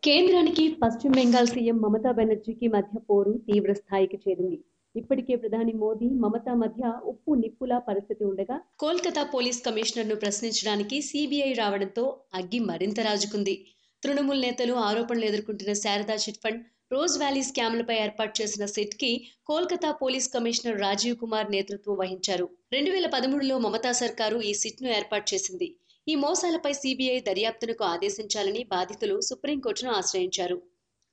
కేంద్రానికి పశ్చిమ బెంగాల్ సీఎం మమతా బెనర్జీకి మధ్య పోరు తీవ్ర స్థాయికి చేరింది. ఇప్పటికే ప్రధాని మోదీ, మమతా మధ్య ఉప్పు నిప్పులా పరిస్థితి ఉండగా కోల్కతా పోలీస్ కమిషనర్ను ప్రశ్నించడానికి సీబీఐ రావడంతో అగ్గి మరింత రాజుకుంది. తృణమూల్ నేతలు ఆరోపణలు ఎదుర్కొంటున్న Sharada chit fund, Rose Valley స్కామ్లపై ఏర్పాటు చేసిన సిట్కి కోల్కతా పోలీస్ కమిషనర్ రాజీవ్ కుమార్ నేతృత్వం వహించారు. 2013లో మమతా సర్కారు ఈ సిట్ను ఏర్పాటు చేసింది. ఈ మోసాలపై సీబీఐ దర్యాప్తునకు ఆదేశించాలని బాధితులు సుప్రీంకోర్టును ఆశ్రయించారు.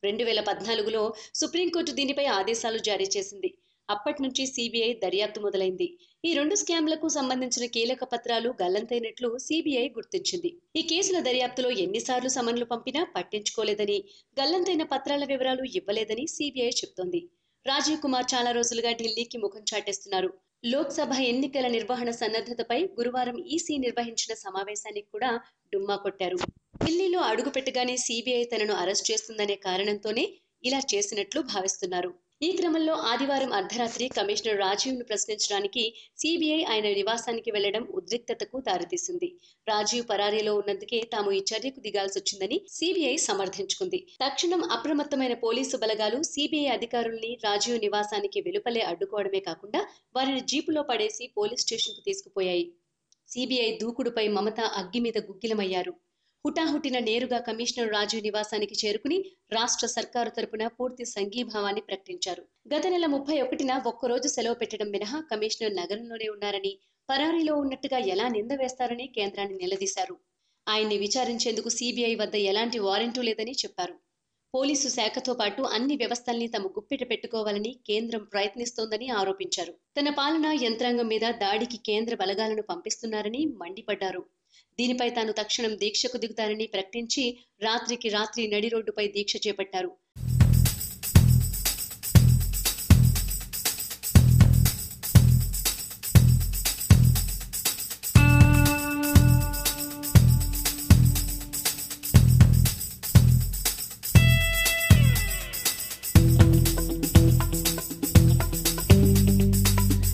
2014లో సుప్రీంకోర్టు దీనిపై ఆదేశాలు జారీ చేసింది. అప్పటి నుంచి సీబీఐ దర్యాప్తు మొదలైంది. ఈ రెండు స్కామ్లకు సంబంధించిన కీలక పత్రాలు గల్లంతైనట్లు సీబీఐ గుర్తించింది. ఈ కేసుల దర్యాప్తులో ఎన్నిసార్లు సమన్లు పంపినా పట్టించుకోలేదని, గల్లంతైన పత్రాల వివరాలు ఇవ్వలేదని సీబీఐ చెబుతోంది. రాజీవ్ కుమార్ చాలా రోజులుగా ఢిల్లీకి ముఖం చాటేస్తున్నారు. లోక్సభ ఎన్నికల నిర్వహణ సన్నద్ధతపై గురువారం ఈసీ నిర్వహించిన సమావేశానికి కూడా డుమ్మా కొట్టారు. ఢిల్లీలో అడుగుపెట్టగానే సీబీఐ తనను అరెస్ట్ చేస్తుందనే కారణంతోనే ఇలా చేసినట్లు భావిస్తున్నారు. ఈ క్రమంలో ఆదివారం అర్ధరాత్రి కమిషనర్ రాజీవ్ను ప్రశ్నించడానికి సీబీఐ ఆయన నివాసానికి వెళ్లడం ఉద్రిక్తతకు దారితీసింది. రాజీవ్ పరారీలో ఉన్నందుకే తాము ఈ చర్యకు దిగాల్సొచ్చిందని సీబీఐ సమర్థించుకుంది. తక్షణం అప్రమత్తమైన పోలీసు బలగాలు సీబీఐ అధికారుల్ని రాజీవ్ నివాసానికి వెలుపలే అడ్డుకోవడమే కాకుండా వారిని జీపులో పడేసి పోలీస్ స్టేషన్కు తీసుకుపోయాయి. సీబీఐ దూకుడుపై మమత అగ్గి మీద గుగ్గిలమయ్యారు. హుటాహుటిన నేరుగా కమిషనర్ రాజీవ్ నివాసానికి చేరుకుని రాష్ట్ర సర్కారు తరపున పూర్తి సంఘీభావాన్ని ప్రకటించారు. గత నెల 31న ఒక్కరోజు సెలవు పెట్టడం మినహా కమిషనర్ నగరంలోనే ఉన్నారని, పరారీలో ఉన్నట్టుగా ఎలా నింద వేస్తారని కేంద్రాన్ని నిలదీశారు. ఆయన్ని విచారించేందుకు సీబీఐ వద్ద ఎలాంటి వారెంటూ లేదని చెప్పారు. పోలీసు శాఖతో పాటు అన్ని వ్యవస్థల్ని తమ గుప్పిట పెట్టుకోవాలని కేంద్రం ప్రయత్నిస్తోందని ఆరోపించారు. తన పాలనా యంత్రాంగం మీద దాడికి కేంద్ర బలగాలను పంపిస్తున్నారని మండిపడ్డారు. దీనిపై తాను తక్షణం దీక్షకు దిగుతానని ప్రకటించి రాత్రికి రాత్రి నడి రోడ్డుపై దీక్ష చేపట్టారు.